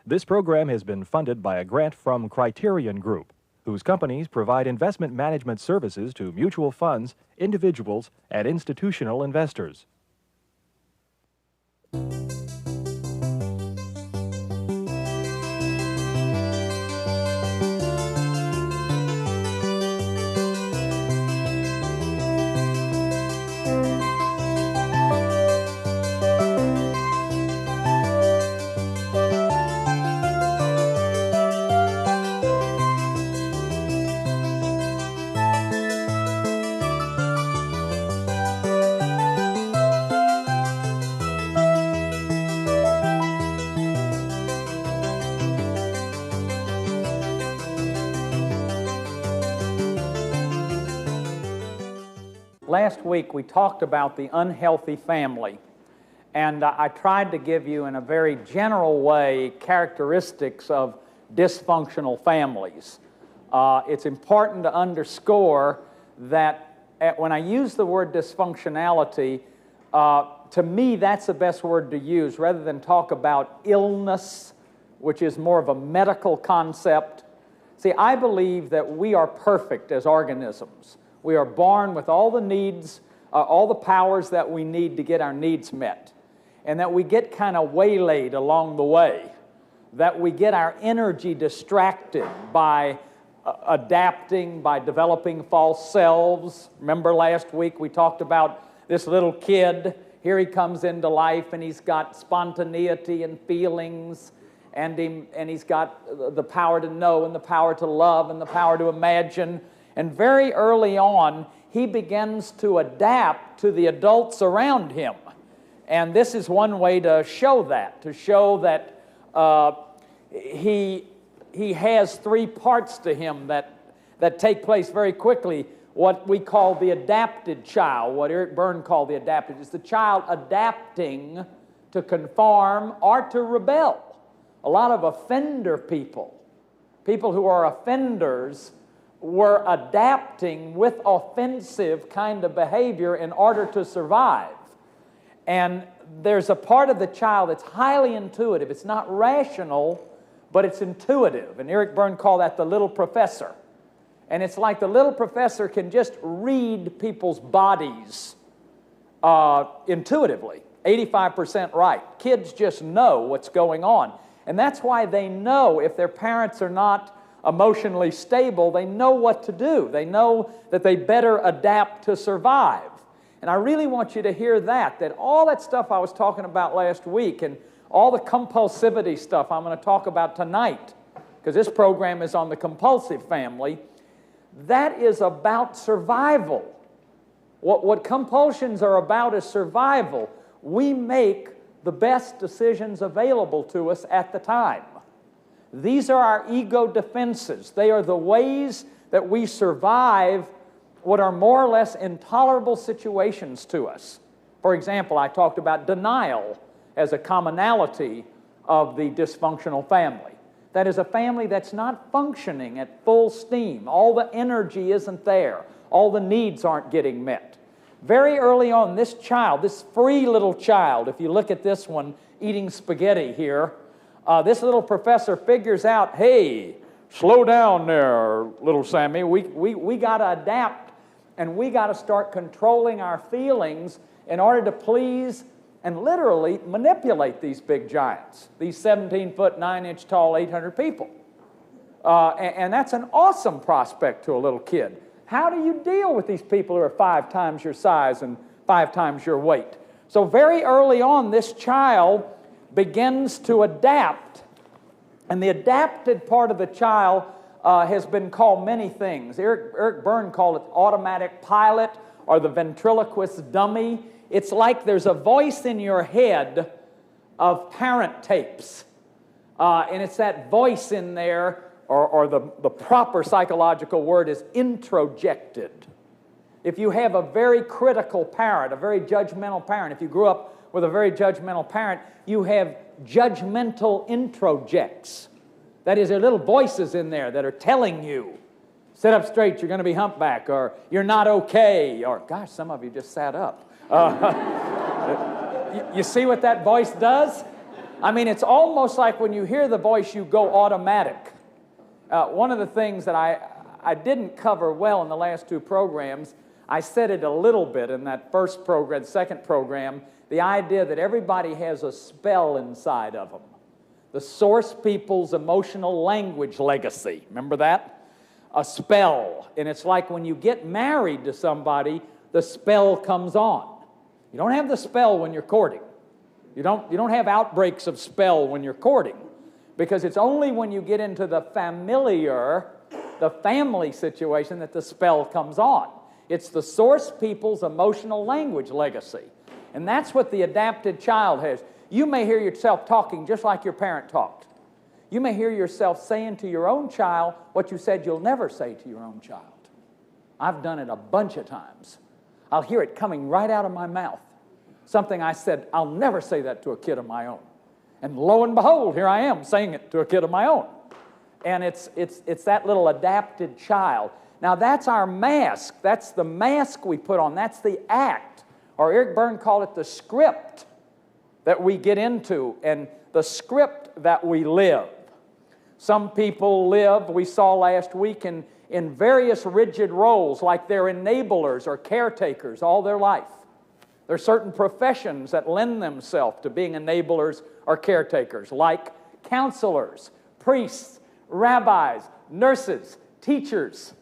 This program has been funded by a grant from Criterion Group, whose companies provide investment management services to mutual funds, individuals, and institutional investors. Last week we talked about the unhealthy family, and I tried to give you in a very general way characteristics of dysfunctional families. It's important to underscore that when I use the word dysfunctionality, to me that's the best word to use rather than talk about illness, which is more of a medical concept. See, I believe that we are perfect as organisms. We are born with all the needs, all the powers that we need to get our needs met, and that we get kind of waylaid along the way, that we get our energy distracted by adapting, by developing false selves. Remember last week we talked about this little kid. Here he comes into life and he's got spontaneity and feelings, and he's got the power to know and the power to love and the power to imagine. And very early on, he begins to adapt to the adults around him. And this is one way to show that he has three parts to him that take place very quickly. What we call the adapted child, what Eric Berne called the adapted, is the child adapting to conform or to rebel. A lot of offender people who are offenders, were adapting with offensive kind of behavior in order to survive. And there's a part of the child that's highly intuitive. It's not rational, but it's intuitive. And Eric Berne called that the little professor. And it's like the little professor can just read people's bodies intuitively, 85% right. Kids just know what's going on. And that's why they know if their parents are not emotionally stable, they know what to do. They know that they better adapt to survive. And I really want you to hear that all that stuff I was talking about last week and all the compulsivity stuff I'm going to talk about tonight, because this program is on the compulsive family, that is about survival. What compulsions are about is survival. We make the best decisions available to us at the time. These are our ego defenses. They are the ways that we survive what are more or less intolerable situations to us. For example, I talked about denial as a commonality of the dysfunctional family. That is a family that's not functioning at full steam. All the energy isn't there. All the needs aren't getting met. Very early on, this child, this free little child, if you look at this one eating spaghetti here, this little professor figures out, hey, slow down there, little Sammy. We got to adapt, and we got to start controlling our feelings in order to please and literally manipulate these big giants, these 17-foot, 9-inch tall, 800 people. And that's an awesome prospect to a little kid. How do you deal with these people who are 5 times your size and 5 times your weight? So very early on, this child begins to adapt. And the adapted part of the child has been called many things. Eric Berne called it automatic pilot or the ventriloquist dummy. It's like there's a voice in your head of parent tapes. And it's that voice in there, or the proper psychological word is introjected. If you have a very critical parent, a very judgmental parent, if you grew up with a very judgmental parent, you have judgmental introjects. That is, there are little voices in there that are telling you, sit up straight, you're going to be humpback, or you're not okay, or gosh, some of you just sat up. You see what that voice does? I mean, it's almost like when you hear the voice, you go automatic. One of the things that I didn't cover well in the last two programs, I said it a little bit in that first program, second program, the idea that everybody has a spell inside of them. The source people's emotional language legacy. Remember that? A spell. And it's like when you get married to somebody, the spell comes on. You don't have the spell when you're courting. You don't have outbreaks of spell when you're courting, because it's only when you get into the familiar, the family situation, that the spell comes on. It's the source people's emotional language legacy. And that's what the adapted child has. You may hear yourself talking just like your parent talked. You may hear yourself saying to your own child what you said you'll never say to your own child. I've done it a bunch of times. I'll hear it coming right out of my mouth. Something I said, I'll never say that to a kid of my own. And lo and behold, here I am saying it to a kid of my own. And it's that little adapted child. Now that's our mask. That's the mask we put on. That's the act. Or Eric Berne called it the script that we get into and the script that we live. Some people live, we saw last week, in various rigid roles, like they're enablers or caretakers all their life. There are certain professions that lend themselves to being enablers or caretakers, like counselors, priests, rabbis, nurses, teachers,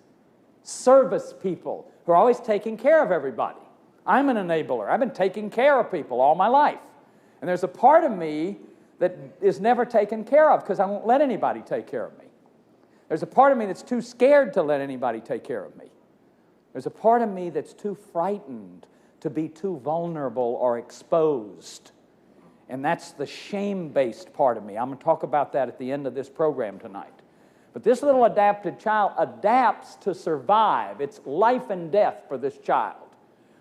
service people who are always taking care of everybody. I'm an enabler. I've been taking care of people all my life. And there's a part of me that is never taken care of because I won't let anybody take care of me. There's a part of me that's too scared to let anybody take care of me. There's a part of me that's too frightened to be too vulnerable or exposed. And that's the shame-based part of me. I'm going to talk about that at the end of this program tonight. But this little adapted child adapts to survive. It's life and death for this child.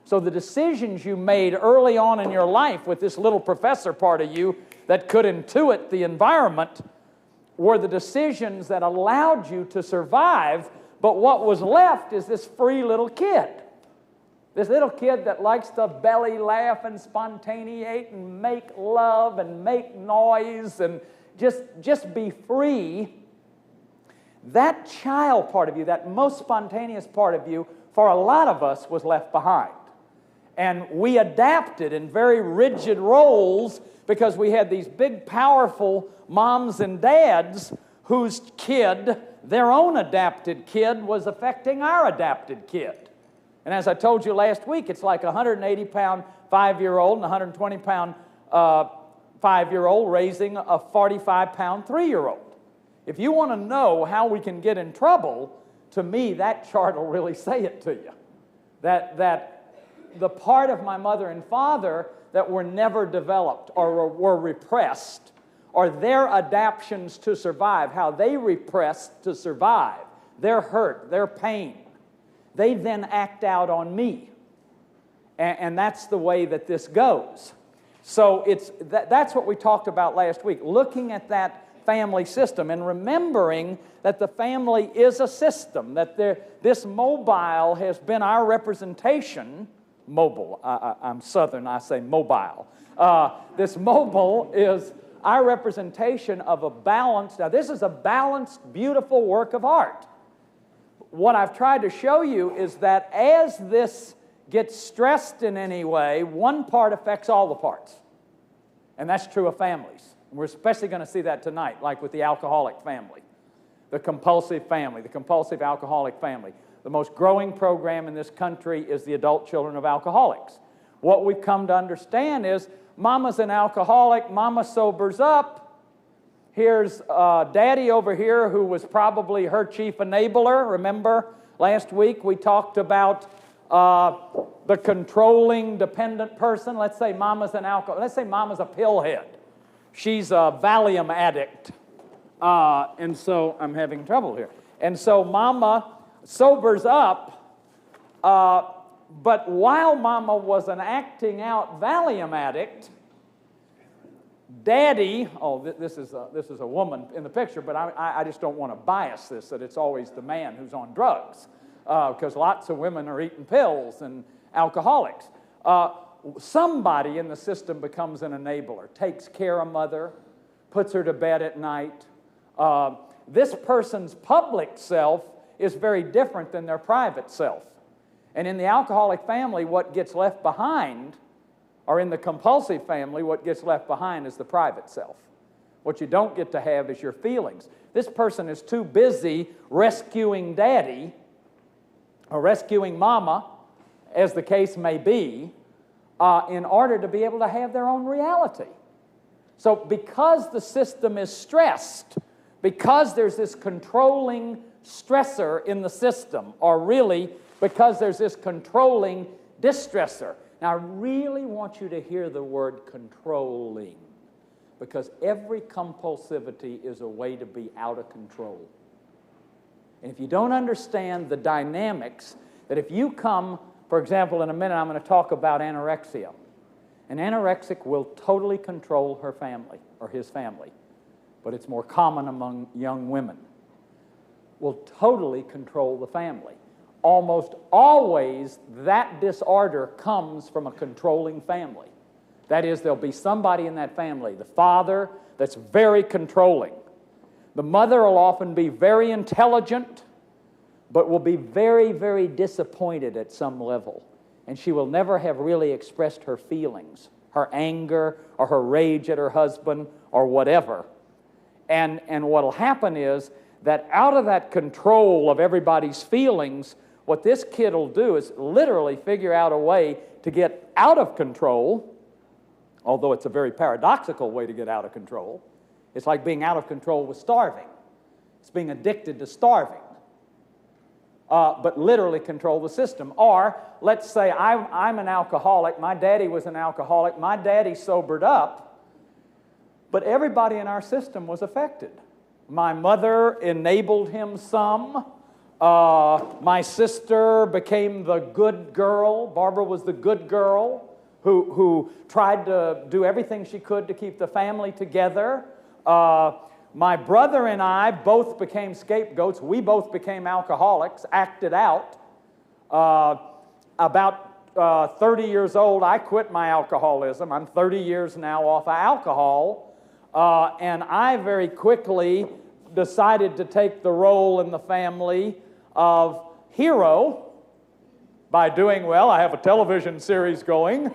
So the decisions you made early on in your life with this little professor part of you that could intuit the environment were the decisions that allowed you to survive, but what was left is this free little kid. This little kid that likes to belly laugh and spontaneate and make love and make noise and just be free. That child part of you, that most spontaneous part of you, for a lot of us was left behind. And we adapted in very rigid roles because we had these big, powerful moms and dads whose kid, their own adapted kid, was affecting our adapted kid. And as I told you last week, it's like a 180-pound 5-year-old and a 120-pound 5-year-old raising a 45-pound 3-year-old. If you want to know how we can get in trouble, to me, that chart will really say it to you. That the part of my mother and father that were never developed or were repressed, or their adaptions to survive, how they repressed to survive, their hurt, their pain, they then act out on me. And that's the way that this goes. So that's what we talked about last week, looking at that family system and remembering that the family is a system, that this mobile has been our representation. Mobile, I'm Southern, I say mobile. This mobile is our representation of a balanced, now this is a balanced, beautiful work of art. What I've tried to show you is that as this gets stressed in any way, one part affects all the parts. And that's true of families. We're especially going to see that tonight, like with the alcoholic family, the compulsive family, the compulsive alcoholic family. The most growing program in this country is the adult children of alcoholics. What we've come to understand is mama's an alcoholic, mama sobers up. Here's daddy over here who was probably her chief enabler. Remember last week we talked about the controlling, dependent person. Let's say mama's an alcoholic. Let's say mama's a pillhead. She's a Valium addict. And so I'm having trouble here. And so mama sobers up, but while mama was an acting out Valium addict, daddy, this is a woman in the picture, but I just don't want to bias this, that it's always the man who's on drugs, because lots of women are eating pills and alcoholics. Somebody in the system becomes an enabler, takes care of mother, puts her to bed at night. This person's public self is very different than their private self. And in the alcoholic family, what gets left behind, or in the compulsive family, what gets left behind is the private self. What you don't get to have is your feelings. This person is too busy rescuing daddy, or rescuing mama, as the case may be, in order to be able to have their own reality. So because the system is stressed, because there's this controlling stressor in the system, or really because there's this controlling distressor. Now, I really want you to hear the word controlling, because every compulsivity is a way to be out of control. And if you don't understand the dynamics, that if you come, for example, in a minute I'm going to talk about anorexia. An anorexic will totally control her family, or his family, but it's more common among young women. Will totally control the family. Almost always that disorder comes from a controlling family. That is, there'll be somebody in that family, the father, that's very controlling. The mother will often be very intelligent, but will be very, very disappointed at some level. And she will never have really expressed her feelings, her anger, or her rage at her husband, or whatever. And what will happen is that out of that control of everybody's feelings, what this kid will do is literally figure out a way to get out of control, although it's a very paradoxical way to get out of control. It's like being out of control with starving. It's being addicted to starving. But literally control the system. Or, let's say I'm an alcoholic, my daddy was an alcoholic, my daddy sobered up, but everybody in our system was affected. My mother enabled him some. My sister became the good girl. Barbara was the good girl who tried to do everything she could to keep the family together. My brother and I both became scapegoats. We both became alcoholics, acted out. About 30 years old, I quit my alcoholism. I'm 30 years now off of alcohol. And I very quickly decided to take the role in the family of hero by doing well. I have a television series going.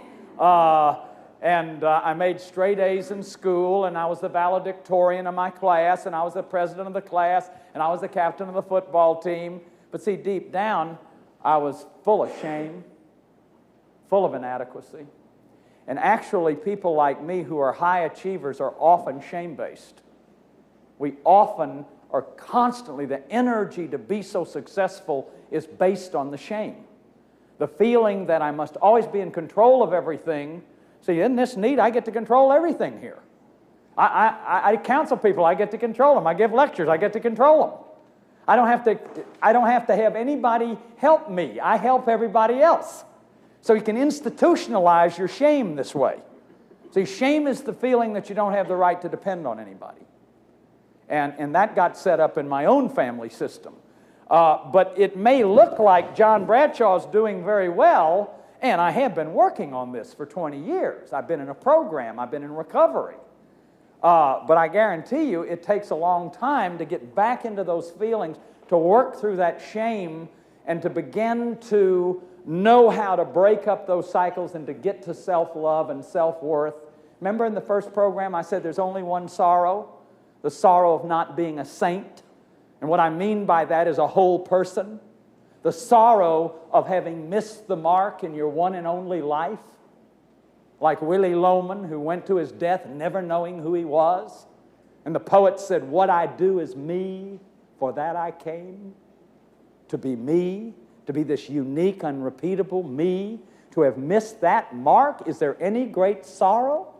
And I made straight A's in school, and I was the valedictorian of my class, and I was the president of the class, and I was the captain of the football team. But see, deep down, I was full of shame, full of inadequacy. And actually, people like me who are high achievers are often shame-based. We often are constantly, the energy to be so successful is based on the shame. The feeling that I must always be in control of everything. See, isn't this neat? I get to control everything here. I counsel people, I get to control them. I give lectures, I get to control them. I don't have to have anybody help me. I help everybody else. So you can institutionalize your shame this way. See, shame is the feeling that you don't have the right to depend on anybody. And that got set up in my own family system. But it may look like John Bradshaw's doing very well, and I have been working on this for 20 years. I've been in a program. I've been in recovery. But I guarantee you it takes a long time to get back into those feelings, to work through that shame, and to begin to know how to break up those cycles and to get to self-love and self-worth. Remember in the first program I said there's only one sorrow, the sorrow of not being a saint. And what I mean by that is a whole person. The sorrow of having missed the mark in your one and only life. Like Willie Loman, who went to his death never knowing who he was. And the poet said, "What I do is me, for that I came." To be me, to be this unique, unrepeatable me, to have missed that mark. Is there any great sorrow?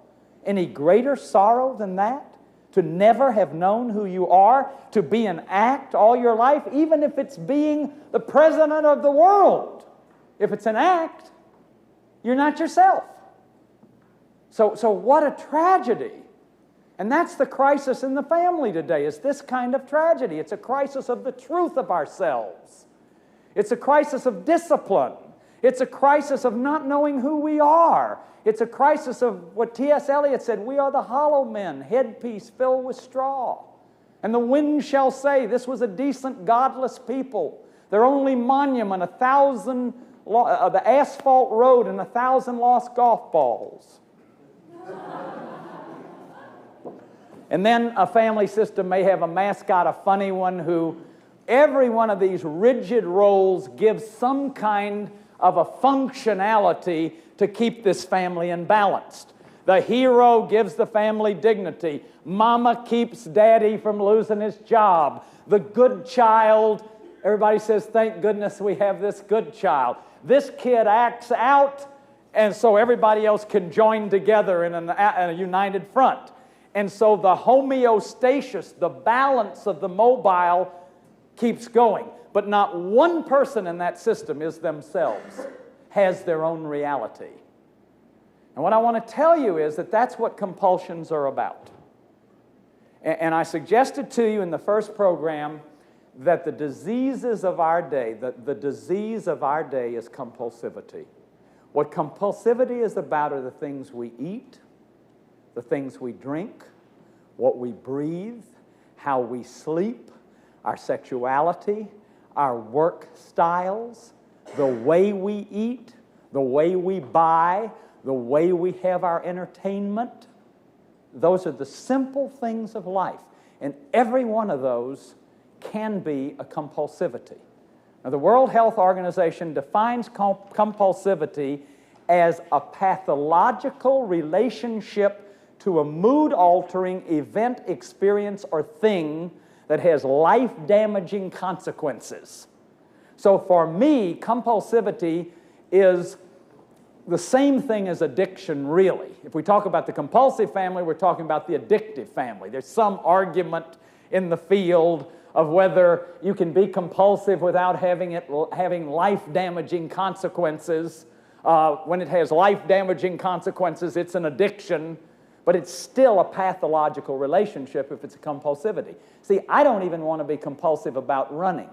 Any greater sorrow than that? To never have known who you are, to be an act all your life, even if it's being the president of the world. If it's an act, you're not yourself. So what a tragedy. And that's the crisis in the family today, is this kind of tragedy. It's a crisis of the truth of ourselves. It's a crisis of discipline. It's a crisis of not knowing who we are. It's a crisis of what T.S. Eliot said, we are the hollow men, headpiece filled with straw. And the wind shall say, this was a decent, godless people. Their only monument, the asphalt road and 1,000 lost golf balls. And then a family system may have a mascot, a funny one, who every one of these rigid roles gives some kind of a functionality to keep this family in balance. The hero gives the family dignity. Mama keeps daddy from losing his job. The good child, everybody says, thank goodness we have this good child. This kid acts out, and so everybody else can join together in a united front. And so the homeostasis, the balance of the mobile, keeps going. But not one person in that system is themselves, has their own reality. And what I want to tell you is that that's what compulsions are about. And I suggested to you in the first program that the diseases of our day, the disease of our day is compulsivity. What compulsivity is about are the things we eat, the things we drink, what we breathe, how we sleep, our sexuality, our work styles, the way we eat, the way we buy, the way we have our entertainment. Those are the simple things of life. And every one of those can be a compulsivity. Now, the World Health Organization defines compulsivity as a pathological relationship to a mood-altering event, experience, or thing that has life-damaging consequences. So for me, compulsivity is the same thing as addiction, really. If we talk about the compulsive family, we're talking about the addictive family. There's some argument in the field of whether you can be compulsive without having life-damaging consequences. When it has life-damaging consequences, it's an addiction, but it's still a pathological relationship if it's a compulsivity. See, I don't even want to be compulsive about running.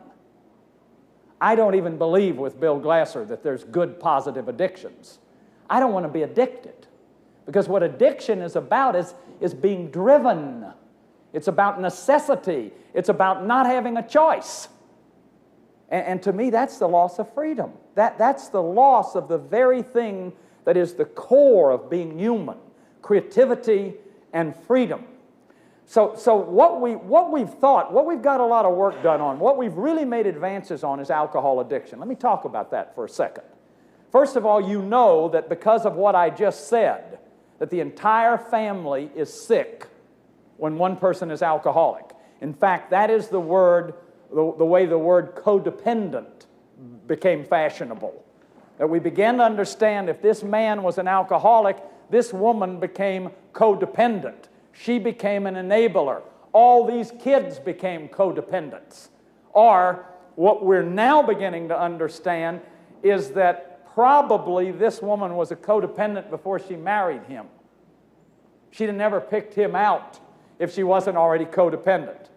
I don't even believe with Bill Glasser that there's good positive addictions. I don't want to be addicted, because what addiction is about is being driven. It's about necessity. It's about not having a choice. And to me, that's the loss of freedom. That's the loss of the very thing that is the core of being human, creativity and freedom. So what we've got a lot of work done on, what we've really made advances on is alcohol addiction. Let me talk about that for a second. First of all, you know that because of what I just said, that the entire family is sick when one person is alcoholic. In fact, that is the word, the way the word codependent became fashionable. That we began to understand if this man was an alcoholic, this woman became codependent. She became an enabler. All these kids became codependents. Or what we're now beginning to understand is that probably this woman was a codependent before she married him. She'd have never picked him out if she wasn't already codependent.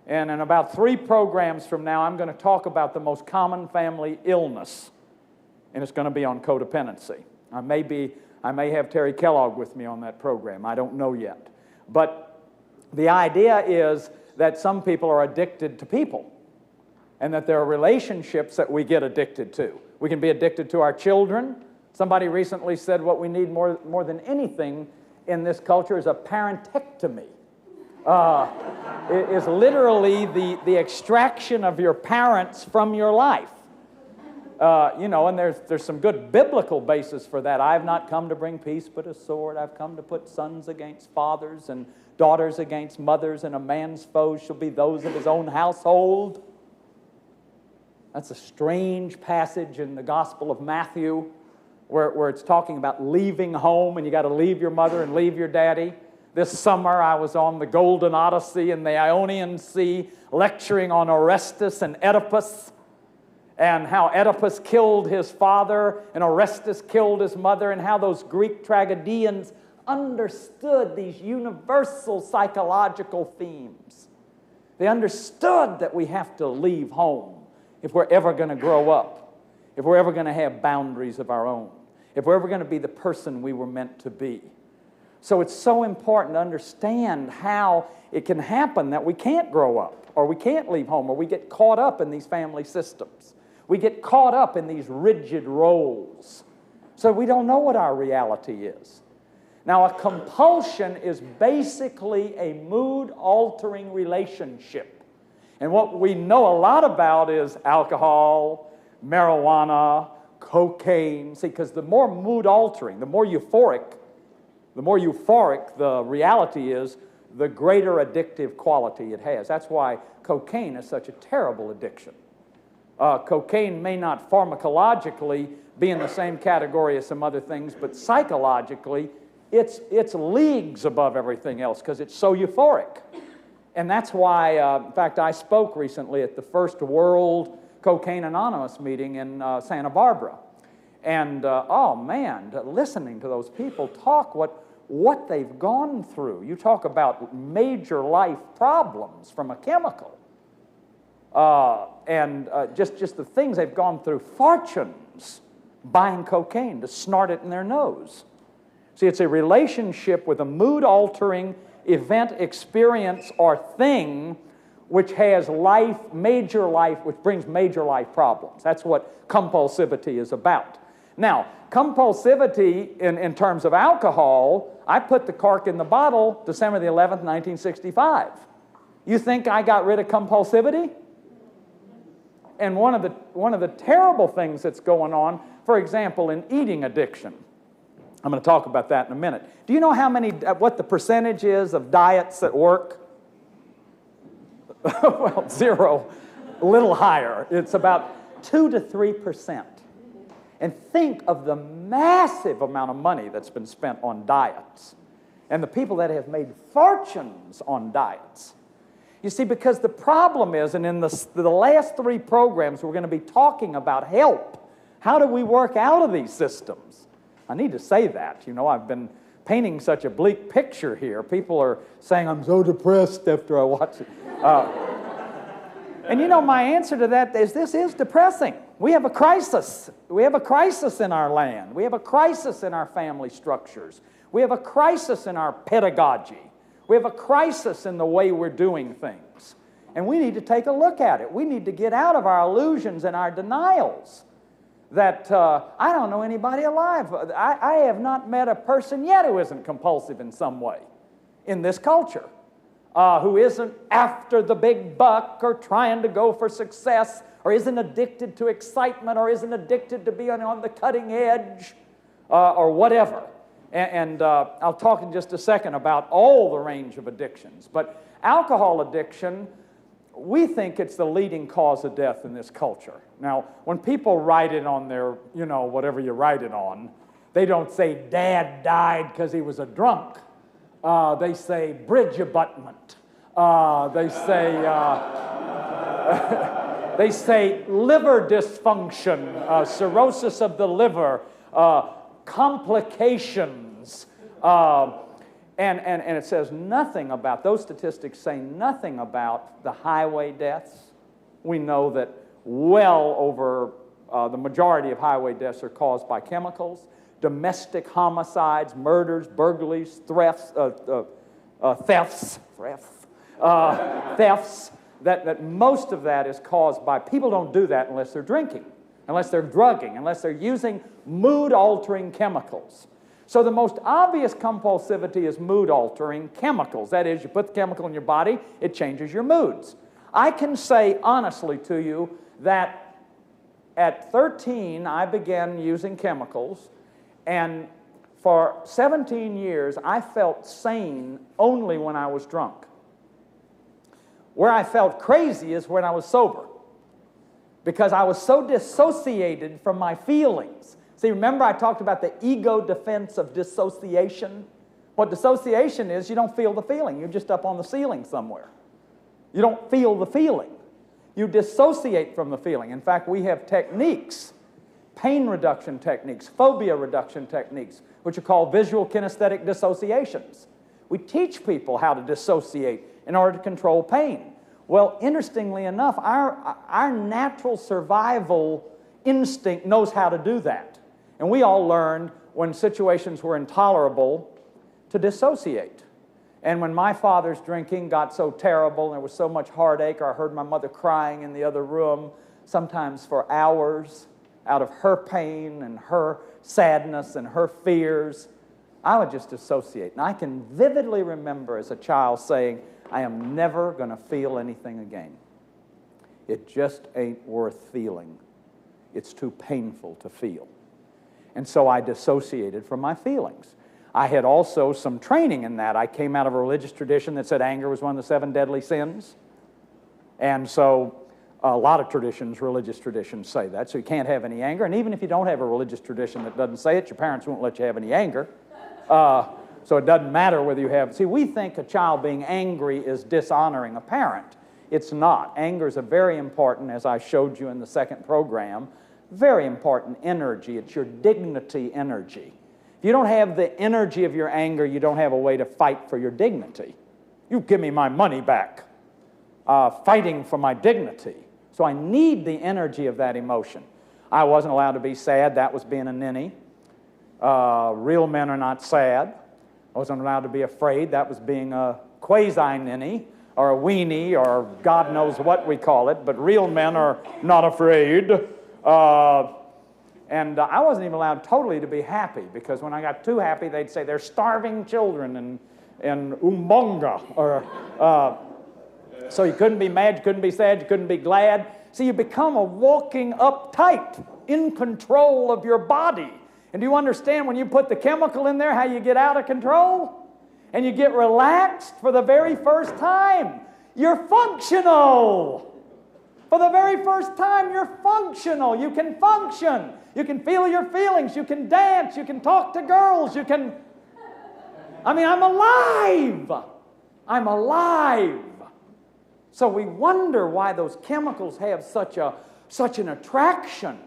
And in about 3 programs from now, I'm going to talk about the most common family illness, and it's going to be on codependency. I may have Terry Kellogg with me on that program. I don't know yet. But the idea is that some people are addicted to people, and that there are relationships that we get addicted to. We can be addicted to our children. Somebody recently said what we need more than anything in this culture is a parentectomy. It is literally the extraction of your parents from your life. And there's some good biblical basis for that. I have not come to bring peace but a sword. I've come to put sons against fathers and daughters against mothers, and a man's foes shall be those of his own household. That's a strange passage in the Gospel of Matthew where it's talking about leaving home, and you got to leave your mother and leave your daddy. This summer I was on the Golden Odyssey in the Ionian Sea lecturing on Orestes and Oedipus, and how Oedipus killed his father and Orestes killed his mother, and how those Greek tragedians understood these universal psychological themes. They understood that we have to leave home if we're ever going to grow up. if we're ever going to have boundaries of our own, if we're ever going to be the person we were meant to be. So it's so important to understand how it can happen that we can't grow up, or we can't leave home, or we get caught up in these family systems. We get caught up in these rigid roles. So we don't know what our reality is. Now, a compulsion is basically a mood-altering relationship. And what we know a lot about is alcohol, marijuana, cocaine. See, because the more mood-altering, the more euphoric the reality is, the greater addictive quality it has. That's why cocaine is such a terrible addiction. Cocaine may not pharmacologically be in the same category as some other things, but psychologically, it's leagues above everything else because it's so euphoric. And that's why, in fact, I spoke recently at the first World Cocaine Anonymous meeting in Santa Barbara. And, oh man, listening to those people talk what they've gone through. You talk about major life problems from a chemical. And just the things they've gone through, fortunes buying cocaine to snort it in their nose. See, it's a relationship with a mood-altering event, experience, or thing which has which brings major life problems. That's what compulsivity is about. Now, compulsivity in terms of alcohol, I put the cork in the bottle December the 11th, 1965. You think I got rid of compulsivity? And one of the terrible things that's going on, for example, in eating addiction, I'm going to talk about that in a minute. Do you know what the percentage is of diets that work? Well, zero, a little higher. It's about 2 to 3%. And think of the massive amount of money that's been spent on diets and the people that have made fortunes on diets. You see, because the problem is, and in the last 3 programs, we're going to be talking about help. How do we work out of these systems? I need to say that. You know, I've been painting such a bleak picture here. People are saying, I'm so depressed after I watch it. And you know, my answer to that is this is depressing. We have a crisis. We have a crisis in our land. We have a crisis in our family structures. We have a crisis in our pedagogy. We have a crisis in the way we're doing things. And we need to take a look at it. We need to get out of our illusions and our denials that I don't know anybody alive. I have not met a person yet who isn't compulsive in some way in this culture, who isn't after the big buck or trying to go for success or isn't addicted to excitement or isn't addicted to being on the cutting edge or whatever. And I'll talk in just a second about all the range of addictions. But alcohol addiction, we think it's the leading cause of death in this culture. Now, when people write it on their, you know, whatever you write it on, they don't say Dad died because he was a drunk. They say bridge abutment. They say liver dysfunction, cirrhosis of the liver, complications, and it says nothing about, those statistics say nothing about the highway deaths. We know that well over the majority of highway deaths are caused by chemicals, domestic homicides, murders, burglaries, thefts, that most of that is caused by, people don't do that unless they're drinking, unless they're drugging, unless they're using mood-altering chemicals. So the most obvious compulsivity is mood-altering chemicals. That is, you put the chemical in your body, it changes your moods. I can say honestly to you that at 13, I began using chemicals, and for 17 years, I felt sane only when I was drunk. Where I felt crazy is when I was sober, because I was so dissociated from my feelings. See, remember I talked about the ego defense of dissociation? What dissociation is, you don't feel the feeling. You're just up on the ceiling somewhere. You don't feel the feeling. You dissociate from the feeling. In fact, we have techniques, pain reduction techniques, phobia reduction techniques, which are called visual kinesthetic dissociations. We teach people how to dissociate in order to control pain. Well, interestingly enough, our natural survival instinct knows how to do that. And we all learned when situations were intolerable to dissociate. And when my father's drinking got so terrible and there was so much heartache, or I heard my mother crying in the other room, sometimes for hours, out of her pain and her sadness and her fears, I would just dissociate. And I can vividly remember as a child saying, I am never going to feel anything again. It just ain't worth feeling. It's too painful to feel. And so I dissociated from my feelings. I had also some training in that. I came out of a religious tradition that said anger was one of the 7 deadly sins. And so a lot of traditions, religious traditions, say that. So you can't have any anger. And even if you don't have a religious tradition that doesn't say it, your parents won't let you have any anger. So it doesn't matter whether you have... See, we think a child being angry is dishonoring a parent. It's not. Anger is a very important, as I showed you in the second program, very important energy. It's your dignity energy. If you don't have the energy of your anger, you don't have a way to fight for your dignity. You give me my money back. Fighting for my dignity. So I need the energy of that emotion. I wasn't allowed to be sad. That was being a ninny. Real men are not sad. I wasn't allowed to be afraid. That was being a quasi-ninny or a weenie or God knows what we call it. But real men are not afraid. And I wasn't even allowed totally to be happy, because when I got too happy, they'd say they're starving children in Umbonga. So you couldn't be mad, you couldn't be sad, you couldn't be glad. See, you become a walking uptight, in control of your body. And do you understand when you put the chemical in there how you get out of control? And you get relaxed for the very first time. You're functional. For the very first time, you're functional. You can function. You can feel your feelings. You can dance. You can talk to girls. You can... I mean, I'm alive. I'm alive. So we wonder why those chemicals have such an attraction.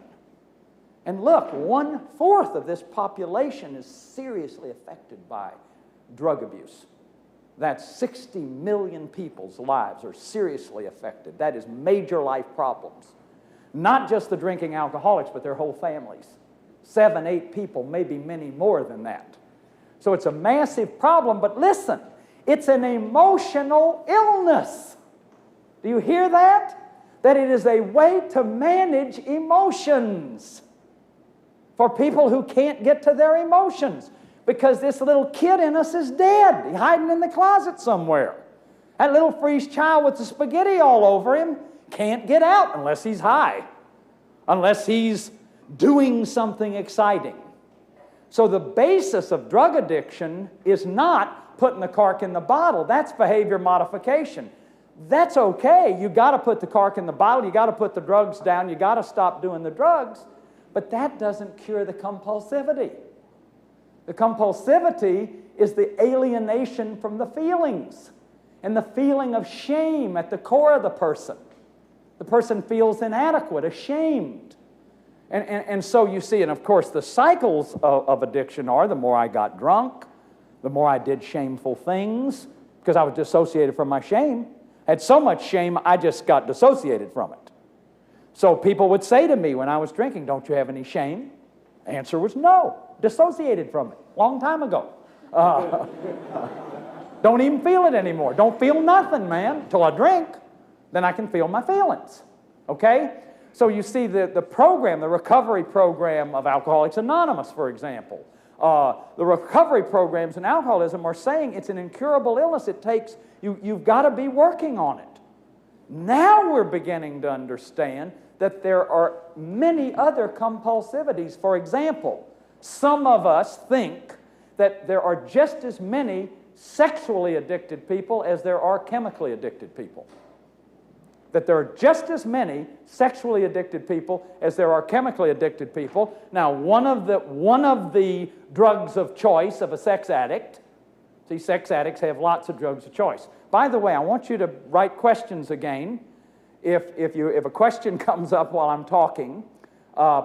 And look, 1/4 of this population is seriously affected by drug abuse. That's 60 million people's lives are seriously affected. That is major life problems. Not just the drinking alcoholics, but their whole families. 7, 8 people, maybe many more than that. So it's a massive problem, but listen, it's an emotional illness. Do you hear that? That it is a way to manage emotions for people who can't get to their emotions. Because this little kid in us is dead. He's hiding in the closet somewhere. That little freeze child with the spaghetti all over him can't get out unless he's high, unless he's doing something exciting. So the basis of drug addiction is not putting the cork in the bottle. That's behavior modification. That's okay. You got to put the cork in the bottle. You got to put the drugs down. You got to stop doing the drugs. But that doesn't cure the compulsivity. The compulsivity is the alienation from the feelings and the feeling of shame at the core of the person. The person feels inadequate, ashamed. And so you see, and of course the cycles of addiction are the more I got drunk, the more I did shameful things, because I was dissociated from my shame. I had so much shame, I just got dissociated from it. So people would say to me when I was drinking, don't you have any shame? The answer was no. Dissociated from it. Long time ago. Don't even feel it anymore. Don't feel nothing, man, till I drink. Then I can feel my feelings. Okay? So you see the program, the recovery program of Alcoholics Anonymous, for example. The recovery programs in alcoholism are saying it's an incurable illness. It takes, you've got to be working on it. Now we're beginning to understand that there are many other compulsivities. For example, some of us think that there are just as many sexually addicted people as there are chemically addicted people. That there are just as many sexually addicted people as there are chemically addicted people. Now, one of the drugs of choice of a sex addict, see, sex addicts have lots of drugs of choice. By the way, I want you to write questions again. If a question comes up while I'm talking,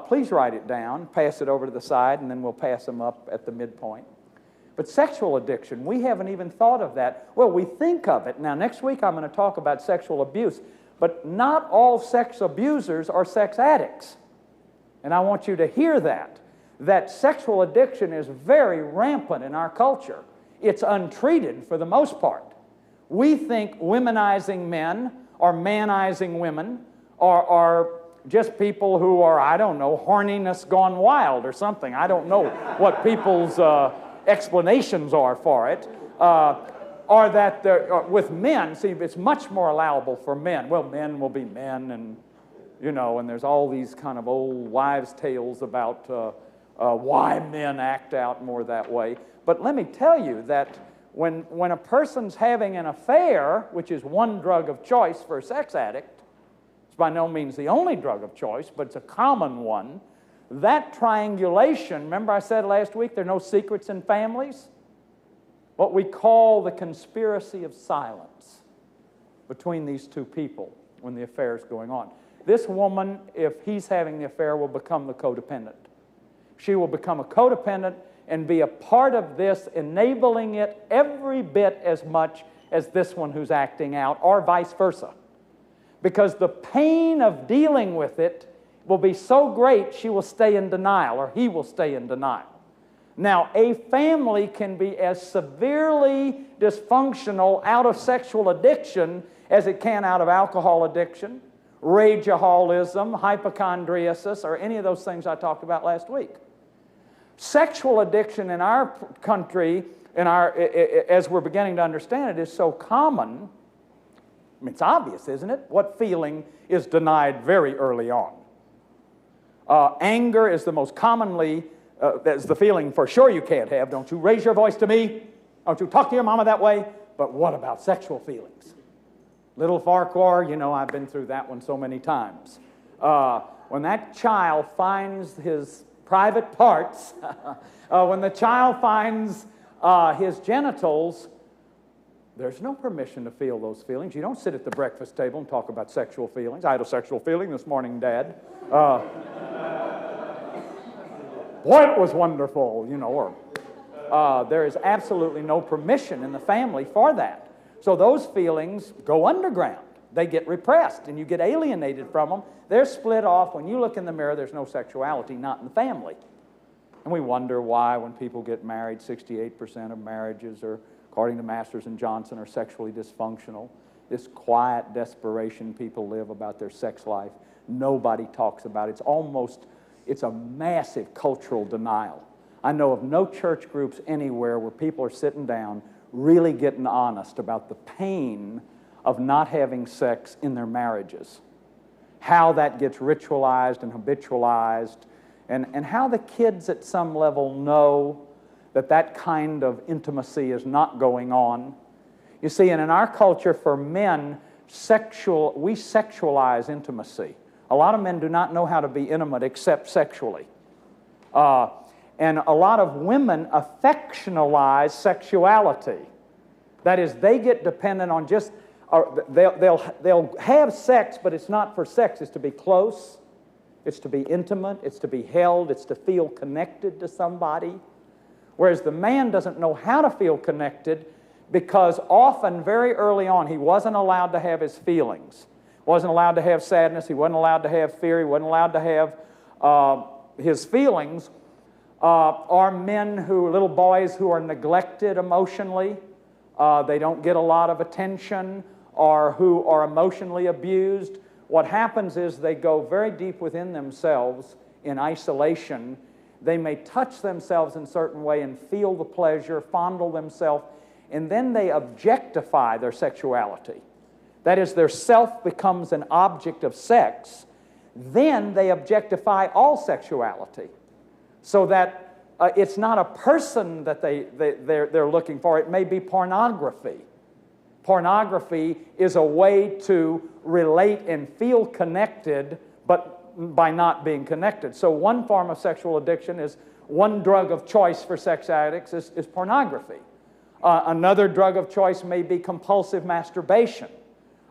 please write it down, pass it over to the side, and then we'll pass them up at the midpoint. But sexual addiction, we haven't even thought of that. Well, we think of it. Now, next week I'm going to talk about sexual abuse, but not all sex abusers are sex addicts. And I want you to hear that sexual addiction is very rampant in our culture. It's untreated for the most part. We think womenizing men or manizing women are just people who are, I don't know, horniness gone wild or something. I don't know what people's explanations are for it. Or that with men, see, it's much more allowable for men. Well, men will be men, and and there's all these kind of old wives' tales about why men act out more that way. But let me tell you that when a person's having an affair, which is one drug of choice for a sex addict, it's by no means the only drug of choice, but it's a common one, that triangulation, remember I said last week there are no secrets in families? What we call the conspiracy of silence between these two people when the affair is going on. This woman, if he's having the affair, will become the codependent. She will become a codependent and be a part of this, enabling it every bit as much as this one who's acting out, or vice versa. Because the pain of dealing with it will be so great, she will stay in denial, or he will stay in denial. Now, a family can be as severely dysfunctional out of sexual addiction as it can out of alcohol addiction, rageaholism, hypochondriasis, or any of those things I talked about last week. Sexual addiction in our country, as we're beginning to understand it, is so common. I mean, it's obvious, isn't it? What feeling is denied very early on? Anger is the most commonly, that's the feeling for sure you can't have. Don't you raise your voice to me. Don't you talk to your mama that way. But what about sexual feelings? Little Farquhar, I've been through that one so many times. When that child finds his private parts, when the child finds his genitals, there's no permission to feel those feelings. You don't sit at the breakfast table and talk about sexual feelings. I had a sexual feeling this morning, Dad. Boy, it was wonderful, or there is absolutely no permission in the family for that. So those feelings go underground. They get repressed, and you get alienated from them. They're split off. When you look in the mirror, there's no sexuality, not in the family. And we wonder why when people get married, 68% of marriages are, according to Masters and Johnson, are sexually dysfunctional. This quiet desperation people live about their sex life. Nobody talks about it. It's a massive cultural denial. I know of no church groups anywhere where people are sitting down really getting honest about the pain of not having sex in their marriages, how that gets ritualized and habitualized, and how the kids at some level know that kind of intimacy is not going on. You see, and in our culture for men, we sexualize intimacy. A lot of men do not know how to be intimate except sexually. And a lot of women affectionalize sexuality. That is, they get dependent on just, they'll have sex, but it's not for sex. It's to be close, it's to be intimate, it's to be held, it's to feel connected to somebody. Whereas the man doesn't know how to feel connected because often, very early on, he wasn't allowed to have his feelings. Wasn't allowed to have sadness, he wasn't allowed to have fear, he wasn't allowed to have his feelings. Are little boys who are neglected emotionally, they don't get a lot of attention, or who are emotionally abused. What happens is they go very deep within themselves in isolation. They may touch themselves in a certain way and feel the pleasure, fondle themselves, and then they objectify their sexuality. That is, their self becomes an object of sex. Then they objectify all sexuality. So that it's not a person that they're looking for. It may be pornography. Pornography is a way to relate and feel connected, but by not being connected. So one form of sexual addiction is, one drug of choice for sex addicts is pornography. Another drug of choice may be compulsive masturbation.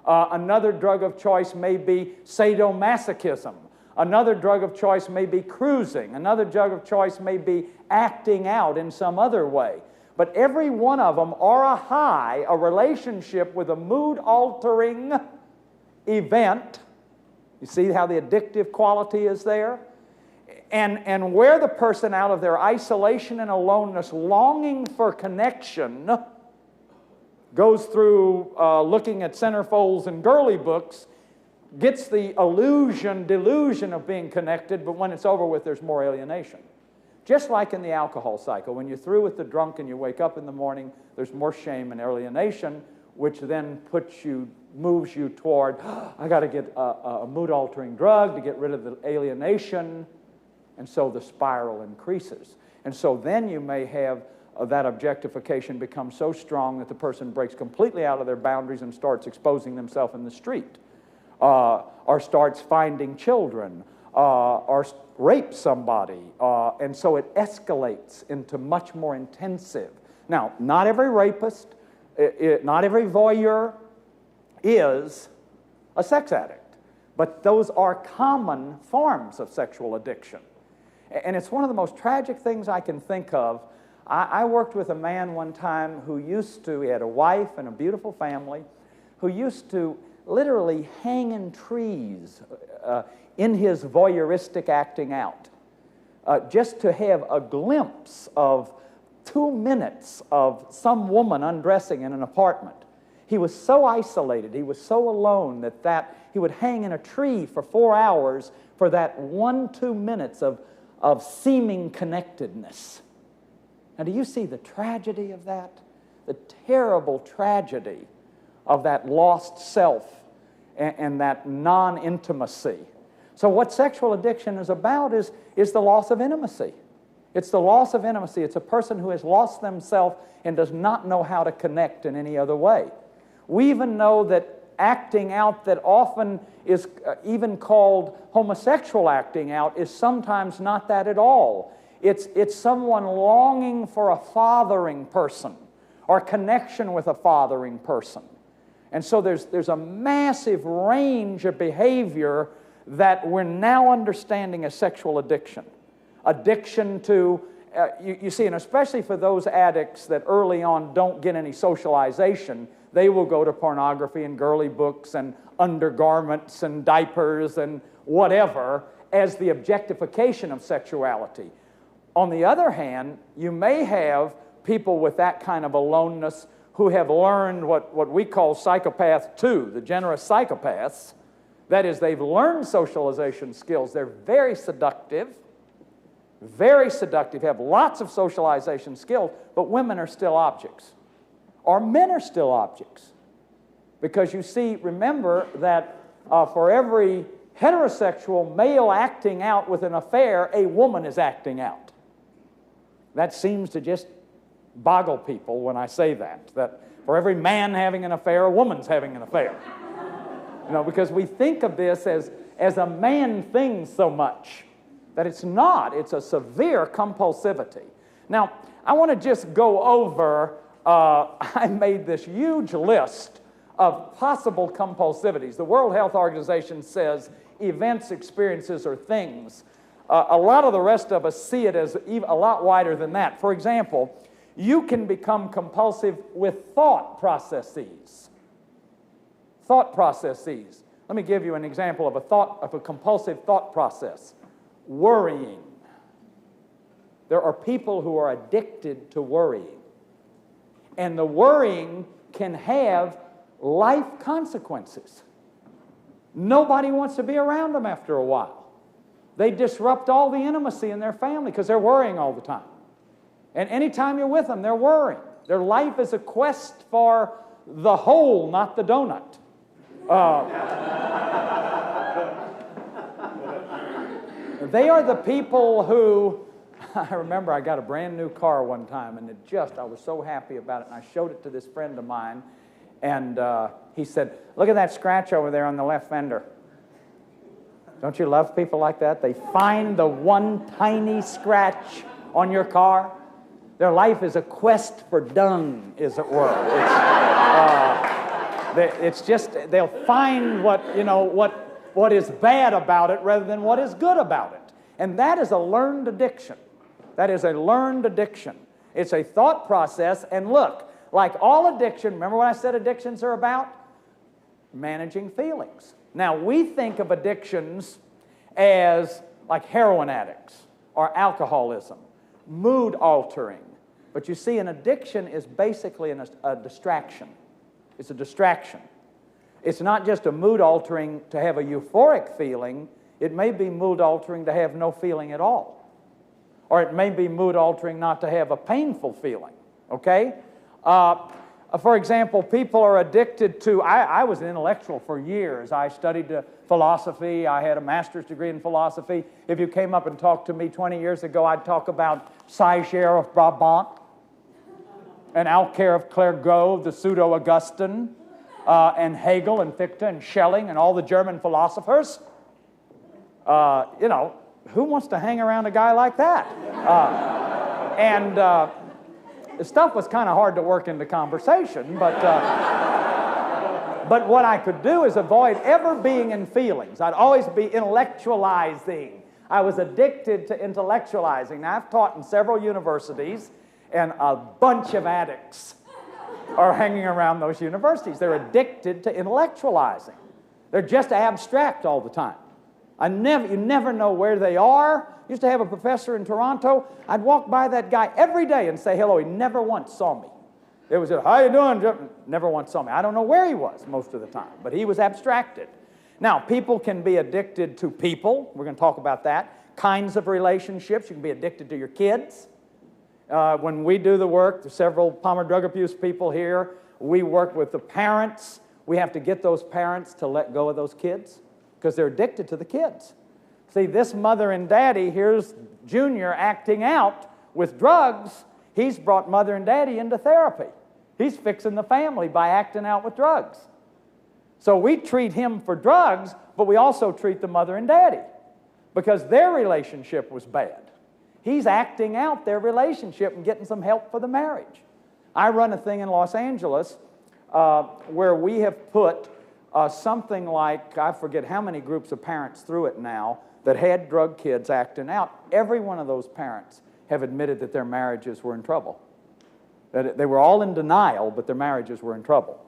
Another drug of choice may be sadomasochism. Another drug of choice may be cruising. Another drug of choice may be acting out in some other way. But every one of them are a relationship with a mood-altering event. You see how the addictive quality is there? And where the person, out of their isolation and aloneness, longing for connection, goes through looking at centerfolds and girly books, gets the delusion of being connected, but when it's over with, there's more alienation. Just like in the alcohol cycle, when you're through with the drunk and you wake up in the morning, there's more shame and alienation, which then moves you toward, I got to get a mood-altering drug to get rid of the alienation, and so the spiral increases. And so then you may have that objectification become so strong that the person breaks completely out of their boundaries and starts exposing themselves in the street, or starts finding children, or rapes somebody, and so it escalates into much more intensive. Now, not every rapist, not every voyeur is a sex addict, but those are common forms of sexual addiction. And it's one of the most tragic things I can think of. I worked with a man one time who he had a wife and a beautiful family, who used to literally hang in trees in his voyeuristic acting out, just to have a glimpse of 2 minutes of some woman undressing in an apartment. He was so isolated, he was so alone that he would hang in a tree for 4 hours for that 1-2 minutes of seeming connectedness. Now, do you see the tragedy of that? The terrible tragedy of that lost self and that non-intimacy. So what sexual addiction is about is the loss of intimacy. It's the loss of intimacy. It's a person who has lost themselves and does not know how to connect in any other way. We even know that acting out that often is even called homosexual acting out is sometimes not that at all. It's someone longing for a fathering person or connection with a fathering person. And so there's a massive range of behavior that we're now understanding as sexual addiction. Addiction to, you see, and especially for those addicts that early on don't get any socialization, they will go to pornography and girly books and undergarments and diapers and whatever as the objectification of sexuality. On the other hand, you may have people with that kind of aloneness who have learned what we call psychopath 2, the generous psychopaths. That is, they've learned socialization skills. They're very seductive, have lots of socialization skills, but women are still objects. Or men are still objects. Because you see, remember that for every heterosexual male acting out with an affair, a woman is acting out. That seems to just boggle people when I say that for every man having an affair, a woman's having an affair. You know, because we think of this as a man thing so much that it's not. It's a severe compulsivity. Now, I want to just go over, I made this huge list of possible compulsivities. The World Health Organization says events, experiences, or things. A lot of the rest of us see it as a lot wider than that. For example, you can become compulsive with thought processes. Thought processes. Let me give you an example of a compulsive thought process. Worrying. There are people who are addicted to worrying. And the worrying can have life consequences. Nobody wants to be around them after a while. They disrupt all the intimacy in their family because they're worrying all the time. And anytime you're with them, they're worrying. Their life is a quest for the whole, not the donut. They are the people who, I remember I got a brand new car one time, and I was so happy about it, and I showed it to this friend of mine, and he said, "Look at that scratch over there on the left fender." Don't you love people like that? They find the one tiny scratch on your car. Their life is a quest for dung, as it were. It's just, they'll find what is bad about it rather than what is good about it. And that is a learned addiction. That is a learned addiction. It's a thought process. And look, like all addiction, remember what I said addictions are about? Managing feelings. Now, we think of addictions as like heroin addicts or alcoholism, mood altering. But you see, an addiction is basically a distraction. It's a distraction. It's not just a mood altering to have a euphoric feeling. It may be mood altering to have no feeling at all. Or it may be mood altering not to have a painful feeling, okay? For example, people are addicted to, I was an intellectual for years. I studied philosophy. I had a master's degree in philosophy. If you came up and talked to me 20 years ago, I'd talk about Sicher of Brabant and Alcaire of Clairvaux, the pseudo-Augustine, and Hegel and Fichte and Schelling and all the German philosophers. You know, who wants to hang around a guy like that? The stuff was kind of hard to work into conversation, but what I could do is avoid ever being in feelings. I'd always be intellectualizing. I was addicted to intellectualizing. Now, I've taught in several universities, and a bunch of addicts are hanging around those universities. They're addicted to intellectualizing. They're just abstract all the time. You never know where they are. Used to have a professor in Toronto. I'd walk by that guy every day and say hello. He never once saw me. It was, how you doing? Never once saw me. I don't know where he was most of the time, but he was abstracted. Now, people can be addicted to people. We're going to talk about that. Kinds of relationships. You can be addicted to your kids. When we do the work, there's several Palmer drug abuse people here. We work with the parents. We have to get those parents to let go of those kids because they're addicted to the kids. See, this mother and daddy, here's Junior acting out with drugs. He's brought mother and daddy into therapy. He's fixing the family by acting out with drugs. So we treat him for drugs, but we also treat the mother and daddy because their relationship was bad. He's acting out their relationship and getting some help for the marriage. I run a thing in Los Angeles where we have put something like, I forget how many groups of parents through it now, that had drug kids acting out. Every one of those parents have admitted that their marriages were in trouble. That they were all in denial, but their marriages were in trouble.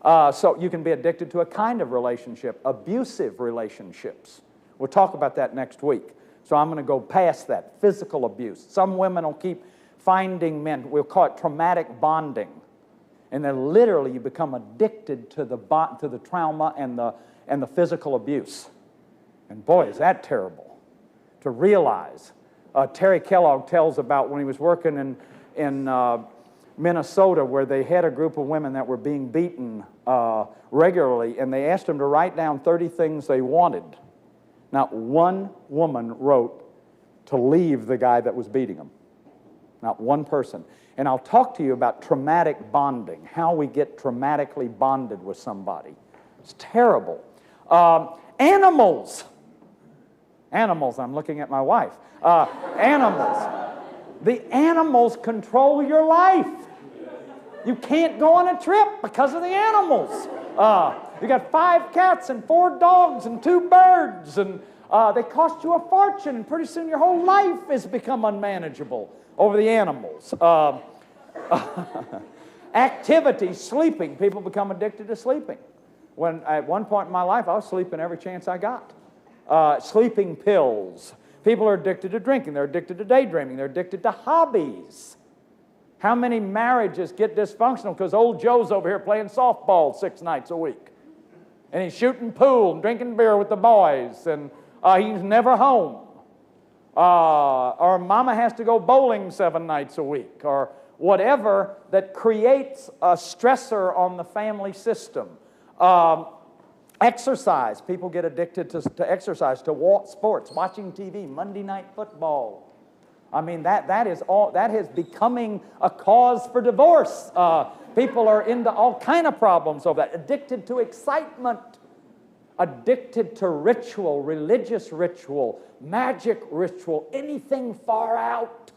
So you can be addicted to a kind of relationship, abusive relationships. We'll talk about that next week. So I'm going to go past that, physical abuse. Some women will keep finding men, we'll call it traumatic bonding. And then literally you become addicted to the trauma and the physical abuse. And boy, is that terrible to realize. Terry Kellogg tells about when he was working in Minnesota where they had a group of women that were being beaten regularly, and they asked them to write down 30 things they wanted. Not one woman wrote to leave the guy that was beating them. Not one person. And I'll talk to you about traumatic bonding, how we get traumatically bonded with somebody. It's terrible. Animals. Animals, I'm looking at my wife. Animals. The animals control your life. You can't go on a trip because of the animals. You got 5 cats and 4 dogs and 2 birds, and they cost you a fortune, and pretty soon your whole life has become unmanageable over the animals. Activity, sleeping. People become addicted to sleeping. When at one point in my life, I was sleeping every chance I got. Sleeping pills. People are addicted to drinking. They're addicted to daydreaming. They're addicted to hobbies. How many marriages get dysfunctional because old Joe's over here playing softball 6 nights a week? And he's shooting pool and drinking beer with the boys, and he's never home. Or mama has to go bowling 7 nights a week, or whatever that creates a stressor on the family system. Exercise. People get addicted to exercise, to sports, watching TV, Monday Night Football. I mean, that is becoming a cause for divorce. People are into all kind of problems over that. Addicted to excitement. Addicted to ritual, religious ritual, magic ritual, anything far out.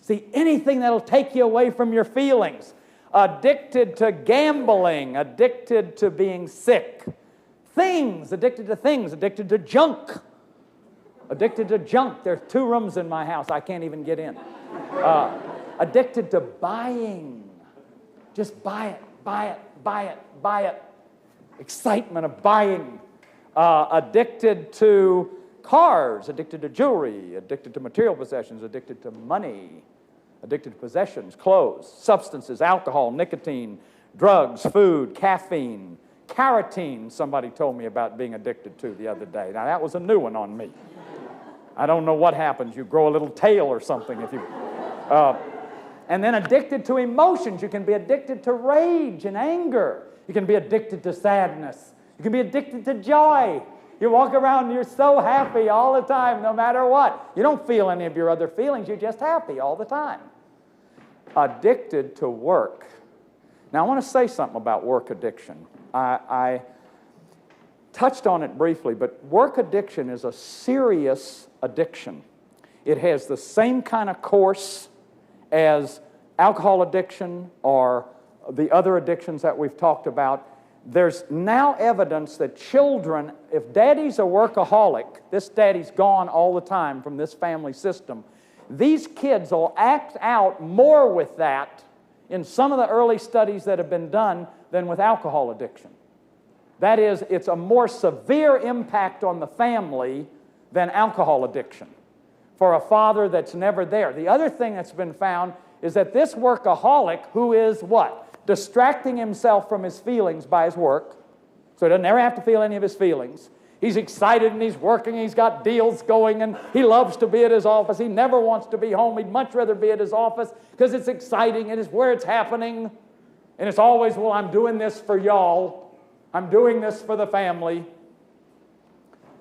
See, anything that'll take you away from your feelings. Addicted to gambling, addicted to being sick. Things, addicted to junk. Addicted to junk. There's 2 rooms in my house I can't even get in. Addicted to buying. Just buy it, buy it, buy it, buy it. Excitement of buying. Addicted to cars, addicted to jewelry, addicted to material possessions, addicted to money, addicted to possessions, clothes, substances, alcohol, nicotine, drugs, food, caffeine, carotene, somebody told me about being addicted to the other day. Now, that was a new one on me. I don't know what happens. You grow a little tail or something if you... and then addicted to emotions. You can be addicted to rage and anger. You can be addicted to sadness. You can be addicted to joy. You walk around and you're so happy all the time, no matter what. You don't feel any of your other feelings. You're just happy all the time. Addicted to work. Now, I want to say something about work addiction. I touched on it briefly, but work addiction is a serious addiction. It has the same kind of course as alcohol addiction or the other addictions that we've talked about. There's now evidence that children, if daddy's a workaholic, this daddy's gone all the time from this family system, these kids will act out more with that in some of the early studies that have been done than with alcohol addiction. That is, it's a more severe impact on the family than alcohol addiction for a father that's never there. The other thing that's been found is that this workaholic, who is what? Distracting himself from his feelings by his work, so he doesn't ever have to feel any of his feelings. He's excited and he's working, he's got deals going, and he loves to be at his office. He never wants to be home. He'd much rather be at his office because it's exciting and it's where it's happening. And it's always, well, I'm doing this for y'all. I'm doing this for the family.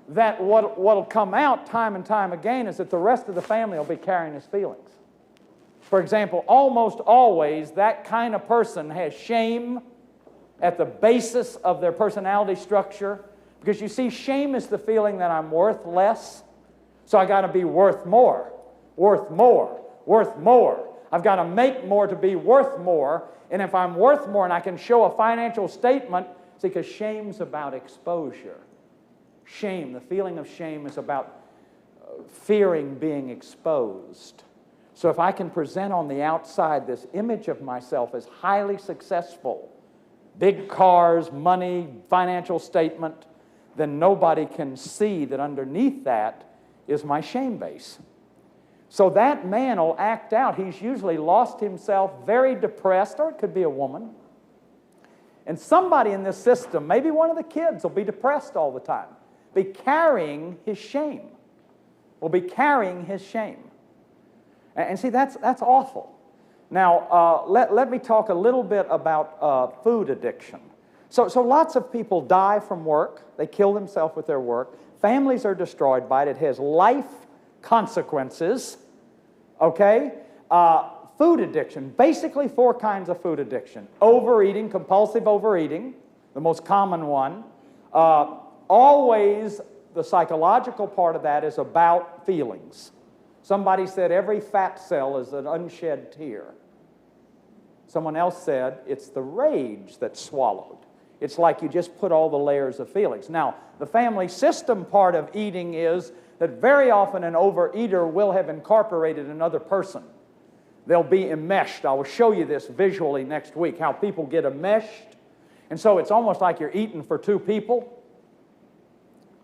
That what'll come out time and time again is that the rest of the family will be carrying his feelings. For example, almost always that kind of person has shame at the basis of their personality structure, because you see, shame is the feeling that I'm worth less, so I got to be worth more, worth more, worth more. I've got to make more to be worth more, and if I'm worth more and I can show a financial statement, see, because shame's about exposure. Shame, the feeling of shame is about fearing being exposed. So if I can present on the outside this image of myself as highly successful, big cars, money, financial statement, then nobody can see that underneath that is my shame base. So that man will act out. He's usually lost himself, very depressed, or it could be a woman. And somebody in this system, maybe one of the kids, will be depressed all the time, be carrying his shame, will be carrying his shame. And see, that's awful. Now, let me talk a little bit about food addiction. So lots of people die from work. They kill themselves with their work. Families are destroyed by it. It has life consequences, okay? Food addiction, basically 4 kinds of food addiction. Overeating, compulsive overeating, the most common one. Always the psychological part of that is about feelings. Somebody said every fat cell is an unshed tear. Someone else said it's the rage that's swallowed. It's like you just put all the layers of feelings. Now, the family system part of eating is that very often an overeater will have incorporated another person. They'll be enmeshed. I will show you this visually next week, how people get enmeshed. And so it's almost like you're eating for 2 people.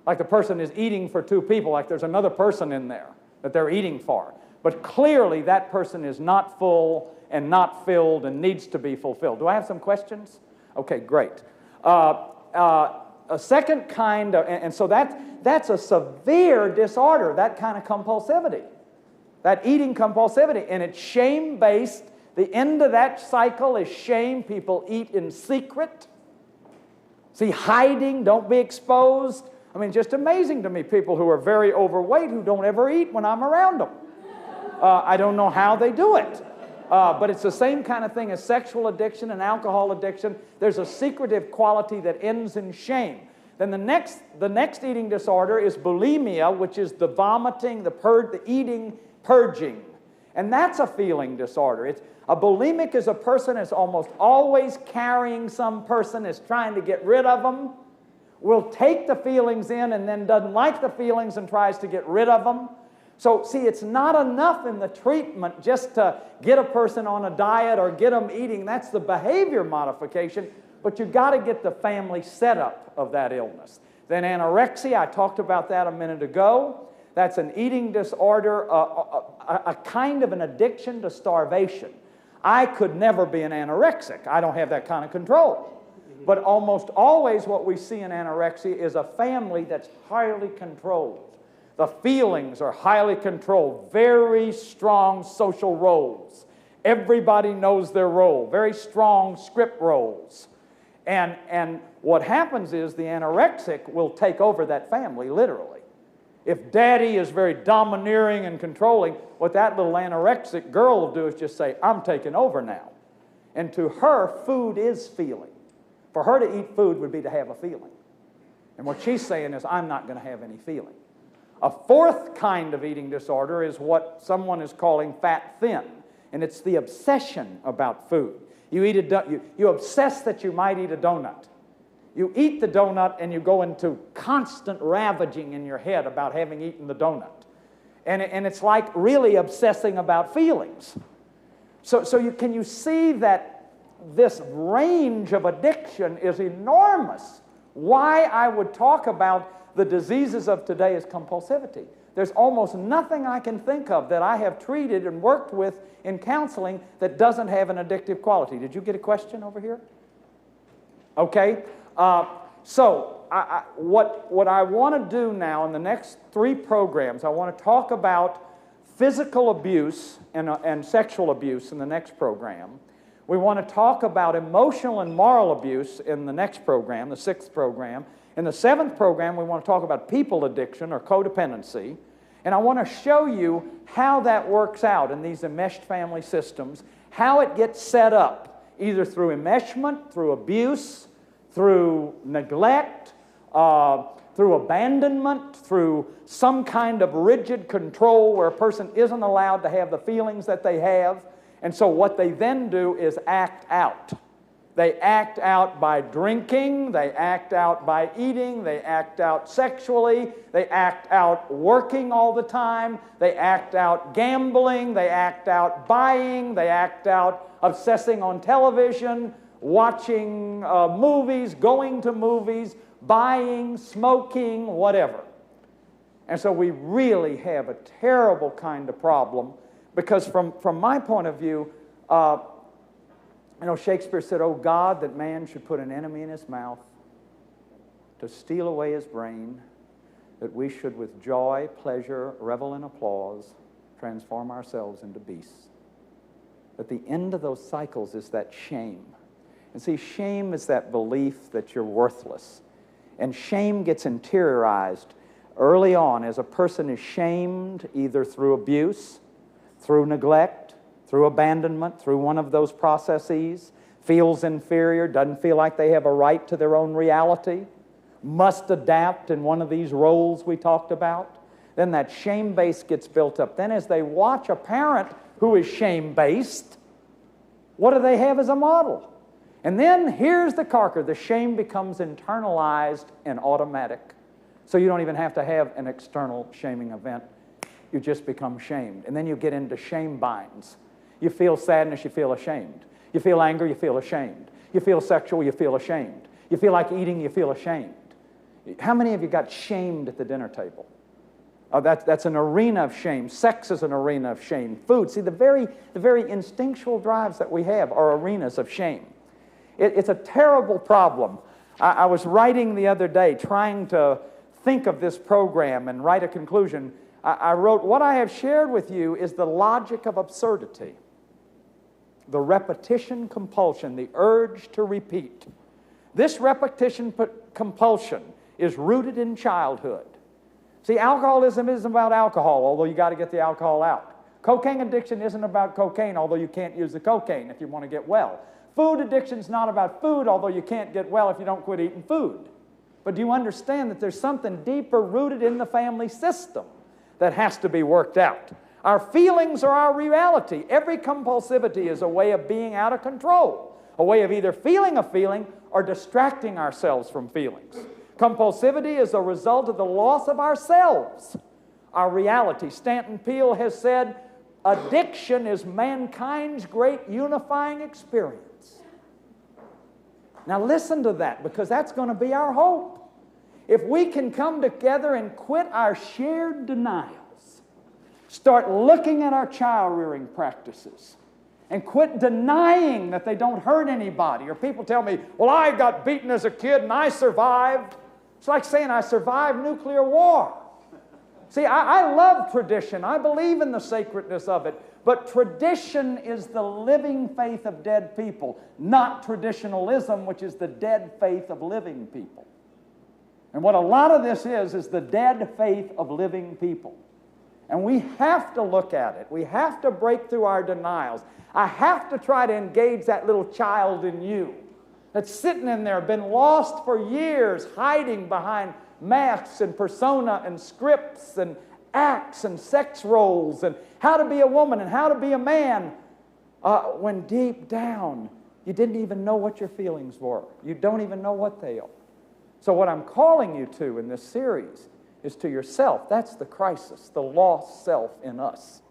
Like the person is eating for 2 people, like there's another person in there that they're eating for. But clearly that person is not full and not filled and needs to be fulfilled. Do I have some questions? Okay, great. A second kind of, and so that's a severe disorder, that kind of compulsivity, that eating compulsivity, and it's shame-based. The end of that cycle is shame. People eat in secret. See, hiding, don't be exposed. I mean, just amazing to me, people who are very overweight who don't ever eat when I'm around them. I don't know how they do it. But it's the same kind of thing as sexual addiction and alcohol addiction. There's a secretive quality that ends in shame. Then the next eating disorder is bulimia, which is the vomiting, the eating, purging. And that's a feeling disorder. A bulimic is a person that's almost always carrying some person, is trying to get rid of them, will take the feelings in and then doesn't like the feelings and tries to get rid of them. So, see, it's not enough in the treatment just to get a person on a diet or get them eating. That's the behavior modification, but you've got to get the family setup of that illness. Then anorexia, I talked about that a minute ago. That's an eating disorder, a kind of an addiction to starvation. I could never be an anorexic. I don't have that kind of control. But almost always what we see in anorexia is a family that's highly controlled. The feelings are highly controlled, very strong social roles. Everybody knows their role, very strong script roles. And what happens is the anorexic will take over that family, literally. If daddy is very domineering and controlling, what that little anorexic girl will do is just say, I'm taking over now. And to her, food is feeling. For her to eat food would be to have a feeling. And what she's saying is, I'm not going to have any feeling. A fourth kind of eating disorder is what someone is calling fat thin, and it's the obsession about food. You obsess that you might eat a donut. You eat the donut and you go into constant ravaging in your head about having eaten the donut. And it's like really obsessing about feelings. Can you see that this range of addiction is enormous? Why I would talk about the diseases of today as compulsivity. There's almost nothing I can think of that I have treated and worked with in counseling that doesn't have an addictive quality. Did you get a question over here? Okay. What I want to do now in the next 3 programs, I want to talk about physical abuse and sexual abuse in the next program. We want to talk about emotional and moral abuse in the next program, the 6th program. In the 7th program, we want to talk about people addiction or codependency. And I want to show you how that works out in these enmeshed family systems, how it gets set up, either through enmeshment, through abuse, through neglect, through abandonment, through some kind of rigid control where a person isn't allowed to have the feelings that they have. And so what they then do is act out. They act out by drinking, they act out by eating, they act out sexually, they act out working all the time, they act out gambling, they act out buying, they act out obsessing on television, watching movies, going to movies, buying, smoking, whatever. And so we really have a terrible kind of problem because from my point of view, Shakespeare said, "Oh God, that man should put an enemy in his mouth to steal away his brain, that we should with joy, pleasure, revel in applause, transform ourselves into beasts." At the end of those cycles is that shame. And see, shame is that belief that you're worthless. And shame gets interiorized early on as a person is shamed either through abuse, through neglect, through abandonment, through one of those processes, feels inferior, doesn't feel like they have a right to their own reality, must adapt in one of these roles we talked about. Then that shame base gets built up. Then as they watch a parent who is shame-based, what do they have as a model? And then here's the corker. The shame becomes internalized and automatic. So you don't even have to have an external shaming event. You just become shamed. And then you get into shame binds. You feel sadness, you feel ashamed. You feel anger, you feel ashamed. You feel sexual, you feel ashamed. You feel like eating, you feel ashamed. How many of you got shamed at the dinner table? Oh, that's an arena of shame. Sex is an arena of shame. Food. See, the very instinctual drives that we have are arenas of shame. It's a terrible problem. I was writing the other day, trying to think of this program and write a conclusion. I wrote, what I have shared with you is the logic of absurdity, the repetition compulsion, the urge to repeat. This repetition compulsion is rooted in childhood. See, alcoholism isn't about alcohol, although you got to get the alcohol out. Cocaine addiction isn't about cocaine, although you can't use the cocaine if you want to get well. Food addiction is not about food, although you can't get well if you don't quit eating food. But do you understand that there's something deeper rooted in the family system that has to be worked out? Our feelings are our reality. Every compulsivity is a way of being out of control, a way of either feeling a feeling or distracting ourselves from feelings. Compulsivity is a result of the loss of ourselves, our reality. Stanton Peele has said, addiction is mankind's great unifying experience. Now listen to that, because that's going to be our hope. If we can come together and quit our shared denials, start looking at our child rearing practices, and quit denying that they don't hurt anybody. Or people tell me, well, I got beaten as a kid and I survived. It's like saying I survived nuclear war. See, I love tradition. I believe in the sacredness of it. But tradition is the living faith of dead people, not traditionalism, which is the dead faith of living people. And what a lot of this is the dead faith of living people. And we have to look at it. We have to break through our denials. I have to try to engage that little child in you that's sitting in there, been lost for years, hiding behind masks and persona and scripts and acts and sex roles and how to be a woman and how to be a man, when deep down you didn't even know what your feelings were. You don't even know what they are. So what I'm calling you to in this series is to yourself. That's the crisis, the lost self in us.